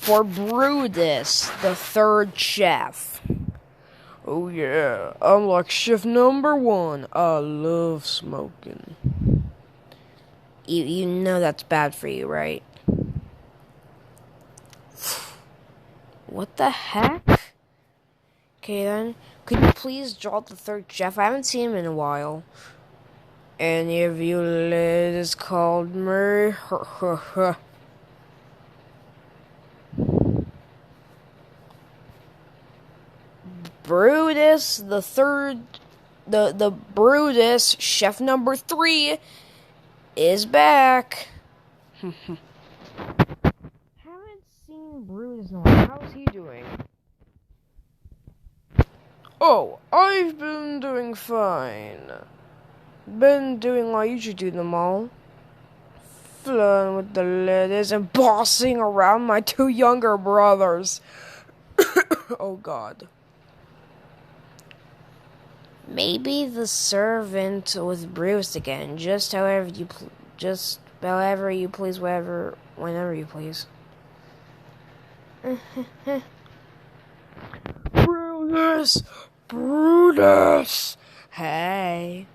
for Brutus, the third chef. Oh yeah, I'm like chef number 1. I love smoking. You know that's bad for you, right? What the heck? Okay then, could you please draw the third chef? I haven't seen him in a while. Any of you ladies called me? Brutus, the third, the Brutus, chef number 3, is back. Haven't seen Brutus in a while. How's he doing? Oh, I've been doing fine. Been doing what you should do them all. Flirting with the ladies and bossing around my 2 younger brothers. Oh God. Maybe the servant with Bruce again. Just however you please, whenever you please. Brutus! Hey.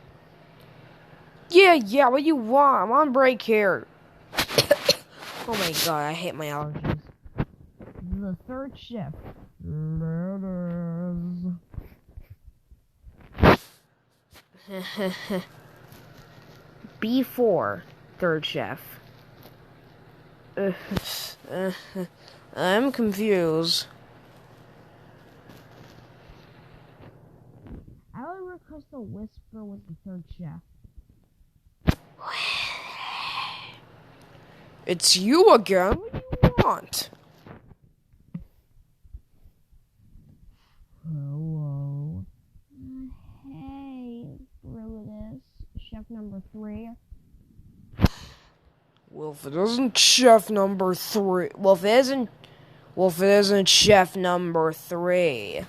Yeah, what do you want? I'm on break here. Oh my God, I hate my allergies. The third chef. B4, third chef. I'm confused. I would request a whisper with the third chef. It's you again? What do you want? Hello. Hey, Brutus, chef number 3. Well, if it isn't chef number 3, if it isn't chef number 3,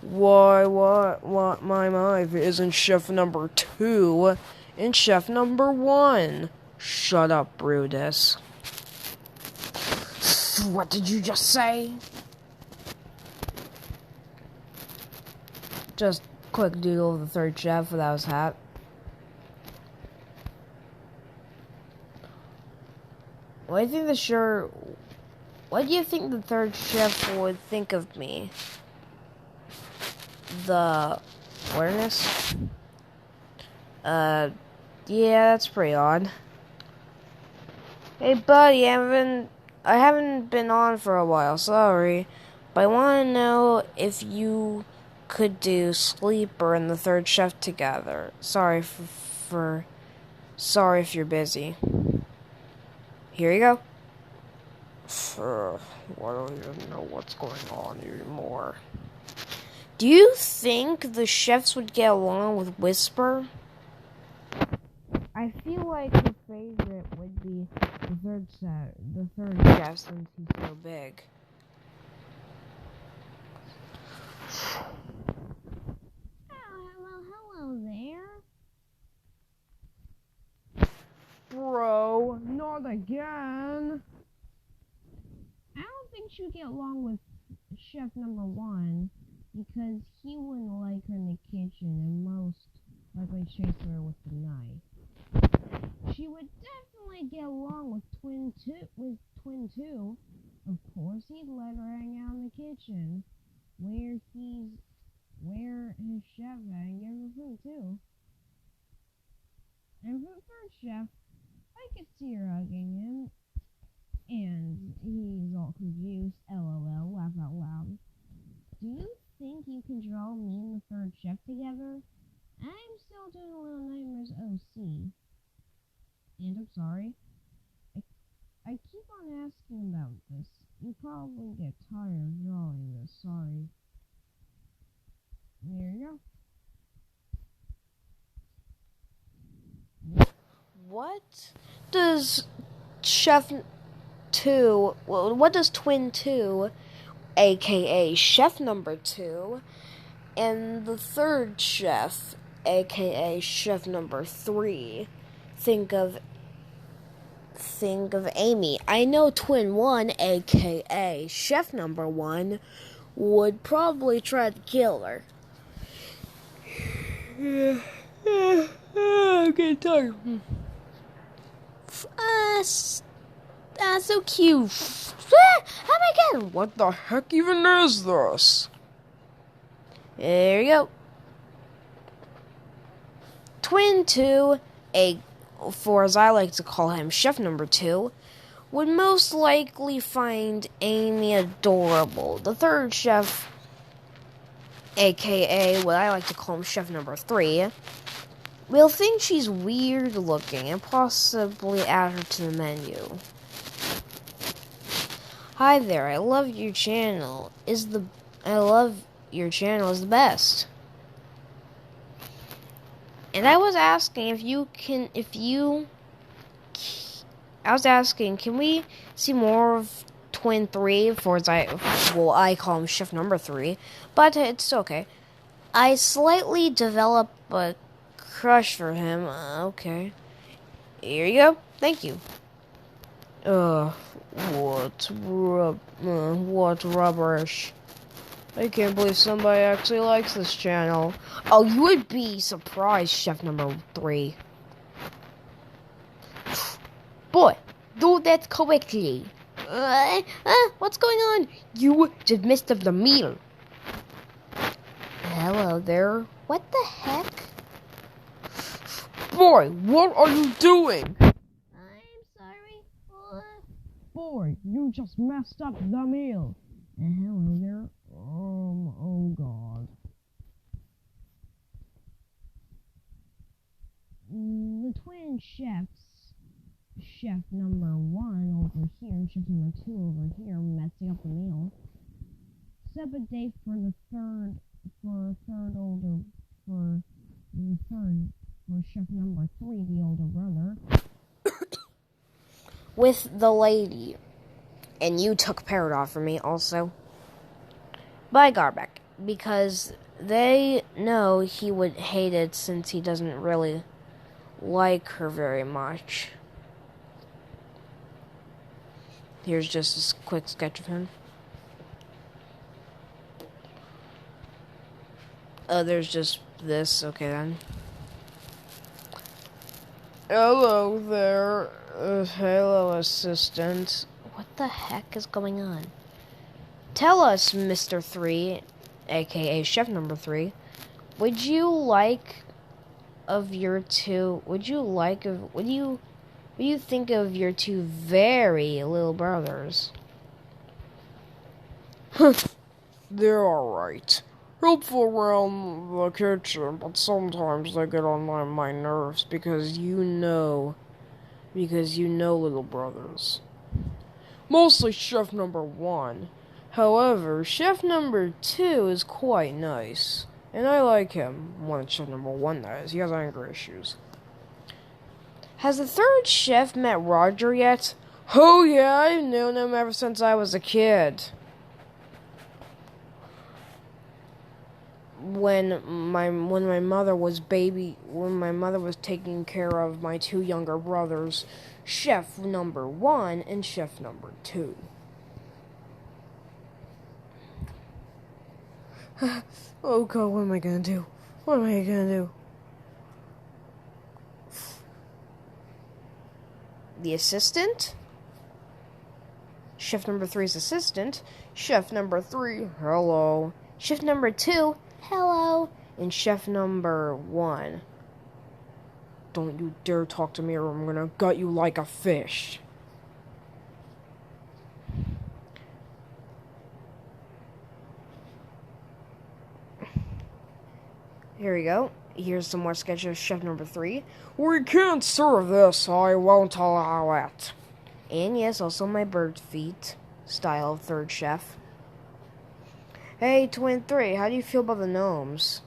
what, my, if it isn't chef number 2 and chef number 1. Shut up, Brutus. What did you just say? Just quick doodle of the third chef without his hat. What do you think the third chef would think of me? The awareness? Yeah, that's pretty odd. Hey buddy, I haven't been on for a while, sorry. But I want to know if you could do Sleeper and the third chef together. Sorry if you're busy. Here you go. I don't even know what's going on anymore. Do you think the chefs would get along with Whisper? I feel like the favorite would be the third chef since he's so big. Hello there. Bro, not again. I don't think she'd get along with chef number 1 because he wouldn't like her in the kitchen and most likely chase her with the knife. She would definitely get along with twin 2. Of course, he'd let her hang out in the kitchen where his chef and give her food too. And for the third chef, I could see her hugging him, and he's all confused, LOL, laugh out loud. Do you think you can draw me and the third chef together? I'm still doing a Little Nightmares OC. And I'm sorry. I keep on asking about this. You probably get tired of drawing this, sorry. There you go. What does Chef 2, what does Twin 2, aka Chef number 2, and the third chef, aka Chef number 3, think of think of Amy. I know Twin 1, aka Chef Number 1, would probably try to kill her. I'm getting tired. So cute. Oh my god. What the heck even is this? There you go. Twin 2, for as I like to call him, Chef Number 2, would most likely find Amy adorable. The third chef, aka what I like to call him, Chef Number 3, will think she's weird looking and possibly add her to the menu. Hi there, I love your channel. I love your channel is the best. And I was asking can we see more of Twin 3 I call him Chef Number 3, but it's okay. I slightly develop a crush for him. Okay. Here you go. Thank you. What rubbish. I can't believe somebody actually likes this channel. Oh, you would be surprised, Chef Number 3. Boy, do that correctly. What's going on? You just missed the meal. Hello there. What the heck? Boy, what are you doing? I'm sorry. Boy, you just messed up the meal. Hello there. Oh god. The twin chefs, Chef Number 1 over here and Chef Number 2 over here, messing up the meal. Set up a date for Chef Number 3, the older brother. With the lady. And you took Parrot off for me also. By Garbeck. Because they know he would hate it since he doesn't really like her very much. Here's just a quick sketch of him. Oh, there's just this. Okay, then. Hello there. Hello, assistant. What the heck is going on? Tell us, Mr. 3, aka Chef Number 3, what do you think of your two very little brothers? They're alright. Helpful around the kitchen, but sometimes they get on my nerves because you know little brothers. Mostly Chef Number 1. However, Chef Number 2 is quite nice. And I like him more than Chef Number 1 does. He has anger issues. Has the third chef met Roger yet? Oh yeah, I've known him ever since I was a kid. When my mother was taking care of my two younger brothers, Chef Number 1 and Chef Number 2. Oh god, what am I gonna do? What am I gonna do? The assistant? Chef Number 3's assistant. Chef Number 3, hello. Chef Number 2, hello. And Chef Number 1. Don't you dare talk to me or I'm gonna gut you like a fish. Here we go. Here's some more sketches of Chef Number 3. We can't serve this, I won't allow it. And yes, also my bird feet style of third chef. Hey, Twin 3, how do you feel about the gnomes?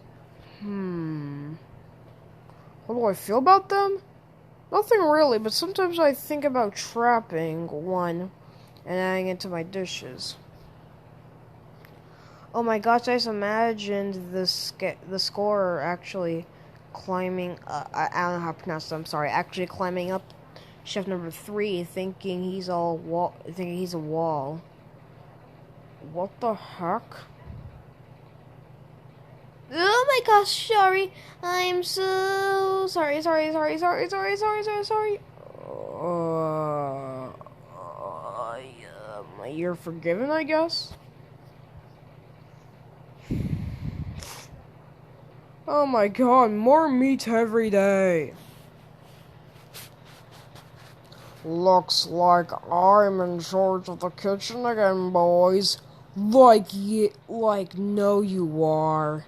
What do I feel about them? Nothing really, but sometimes I think about trapping one and adding it to my dishes. Oh my gosh, I just imagined the scorer actually climbing, I don't know how to pronounce it, I'm sorry, actually climbing up chef number 3 thinking he's a wall. What the heck? Oh my gosh, sorry. I'm so sorry. You're forgiven, I guess? Oh my god, more meat every day. Looks like I'm in charge of the kitchen again, boys. Like no you are.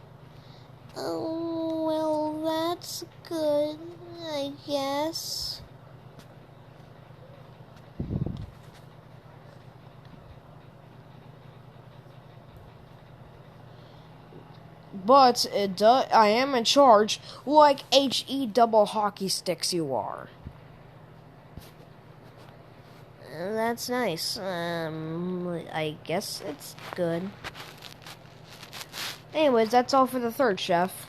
Oh, well, that's good, I guess. But I am in charge, like HE double hockey sticks you are. That's nice. I guess it's good. Anyways, that's all for the third chef.